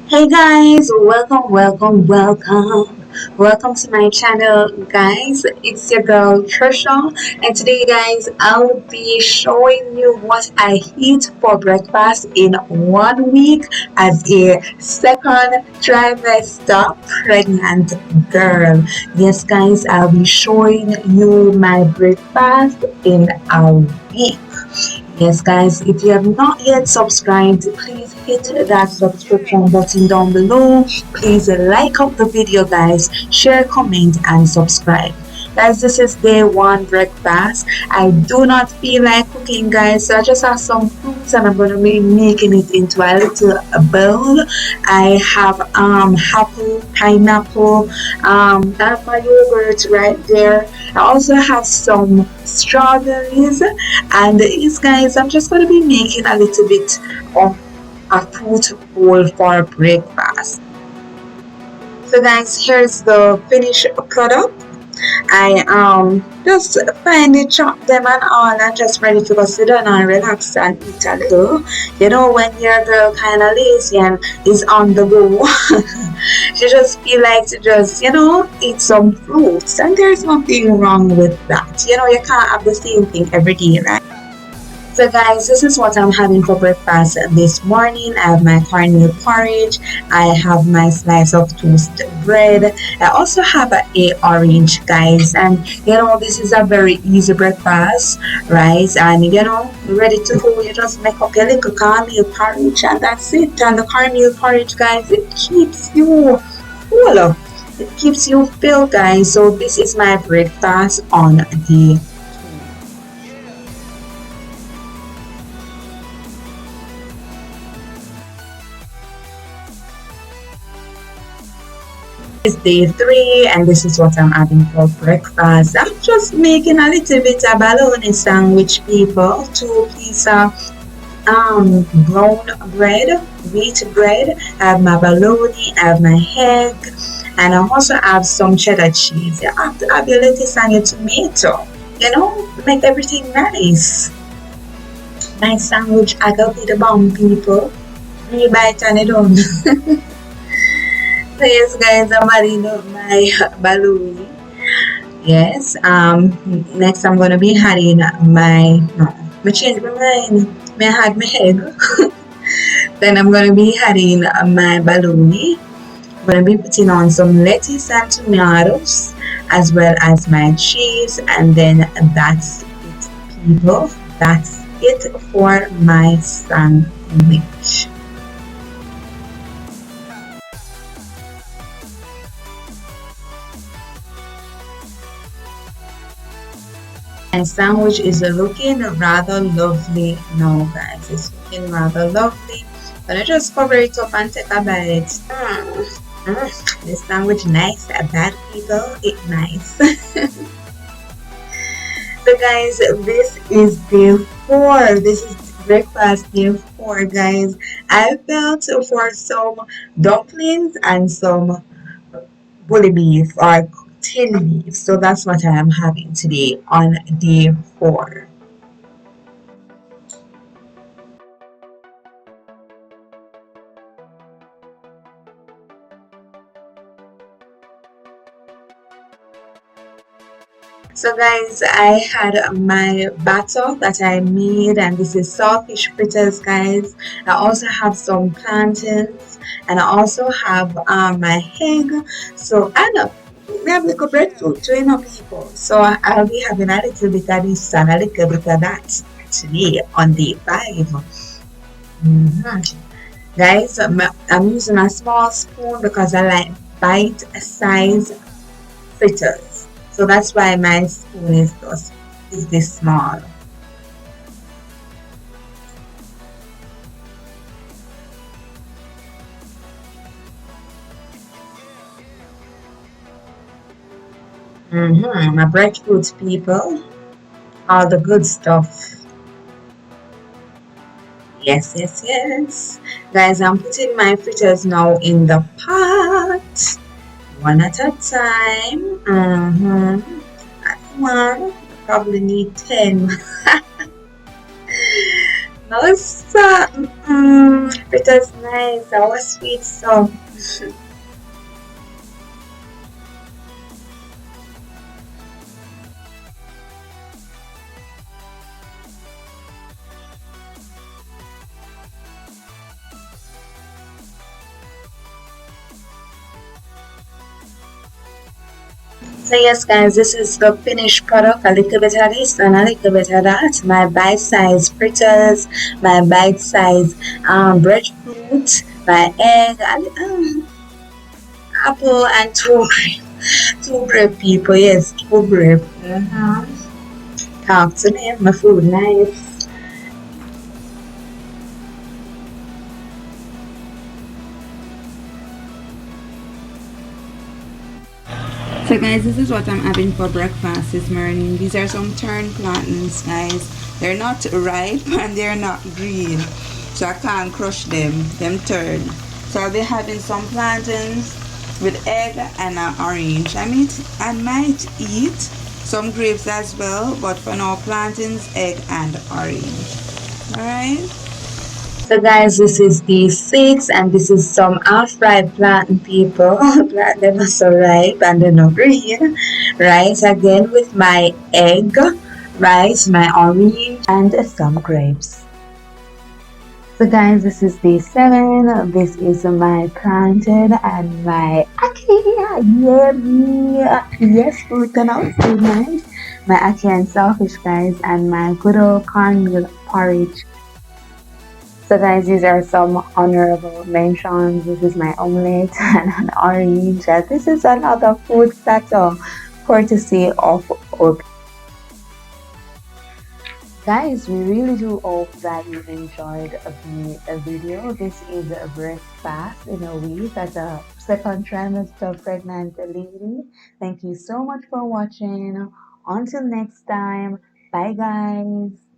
Hey guys, welcome to my channel, guys. It's your girl Trisha, and today, guys, I'll be showing you what I eat for breakfast in 1 week as a second trimester pregnant girl. Yes, guys, I'll be showing you my breakfast in a week. Yes, guys, if you have not yet subscribed, please hit that subscription button down below. Please like up the video, guys, share, comment, and subscribe. Guys, this is day one breakfast. I do not feel like cooking, guys, so I just have some fruits and I'm going to be making it into a little bowl. I have apple, pineapple, that's my yogurt right there. I also have some strawberries, and these guys, I'm just going to be making a little bit of a fruit bowl for breakfast. So guys, here's the finished product. I just finally chop them and all and just ready to go sit down and relax and eat a little. You know, when you're the kind of lazy and is on the go, you just feel like to just, eat some fruits, and there's nothing wrong with that. You can't have the same thing every day, right? So guys, this is what I'm having for breakfast this morning. I have my cornmeal porridge. I have my slice of toast bread. I also have a orange, guys. And this is a very easy breakfast, right? And ready to go. You just make up your little cornmeal porridge, and that's it. And the cornmeal porridge, guys, it keeps you full. It keeps you filled, guys. So this is my breakfast on the It's day three, and this is what I'm having for breakfast. I'm just making a little bit of bologna sandwich, people. 2 pieces of brown bread, wheat bread. I have my bologna, I have my egg, and I also have some cheddar cheese. You have to have your lettuce and your tomato. Make everything nice. Nice sandwich. I go be the bomb, people. 3 bites and it done. So yes, guys, I'm adding up my balloon. Yes. Next I'm gonna be adding my I changed my mind. I had my egg. Then I'm gonna be adding my baloney. I'm gonna be putting on some lettuce and tomatoes, as well as my cheese, and then that's it, people. That's it for my sandwich. My sandwich is looking rather lovely now, guys. It's looking rather lovely. Gonna just cover it up and take a bite. This sandwich nice. Bad people, it nice. So guys, this is day 4. This is breakfast day 4, guys. I felt for some dumplings and some bully beef or tin leaf. So that's what I am having today on day 4. So guys, I had my batter that I made, and this is saltfish fritters, guys. I also have some plantains, and I also have my egg. So I know we have little breadfruit too, people. So I'll be having a little bit of this and a little bit of that today on day 5. Guys, I'm using a small spoon because I like bite-size fritters. So that's why my spoon is this small. My breadfruit, people. All the good stuff. Yes, yes, yes. Guys, I'm putting my fritters now in the pot. One at a time. That's one. Probably need 10. Also, it was nice. Our sweet song. So yes, guys, this is the finished product. A little bit of this and a little bit of that. My bite-sized fritters, my bite-sized breadfruit, my egg, and apple, and two grape people. Yes, two grape. Talk to them. My food nice. So guys, this is what I'm having for breakfast this morning. These are some turned plantains, guys. They're not ripe and they're not green, so I can't crush them. Them turn. So I'll be having some plantains with egg and an orange. I might eat some grapes as well, but for now, plantains, egg, and orange. All right. So guys, this is the six, and this is some half-ripe plantain people. Plant them are so ripe and they're not green. Right, again with my egg, right, my orange, and some grapes. So guys, this is day 7. This is my plantain and my ackee. Yummy. Yes, food turn out so nice. My ackee and saltfish, guys, and my good old cornmeal porridge. So guys, these are some honorable mentions. This is my omelette and an orange. And this is another food platter courtesy of our guys. We really do hope that you enjoyed the video. This is a breakfast in a week as a second trimester pregnant lady. Thank you so much for watching. Until next time, bye guys.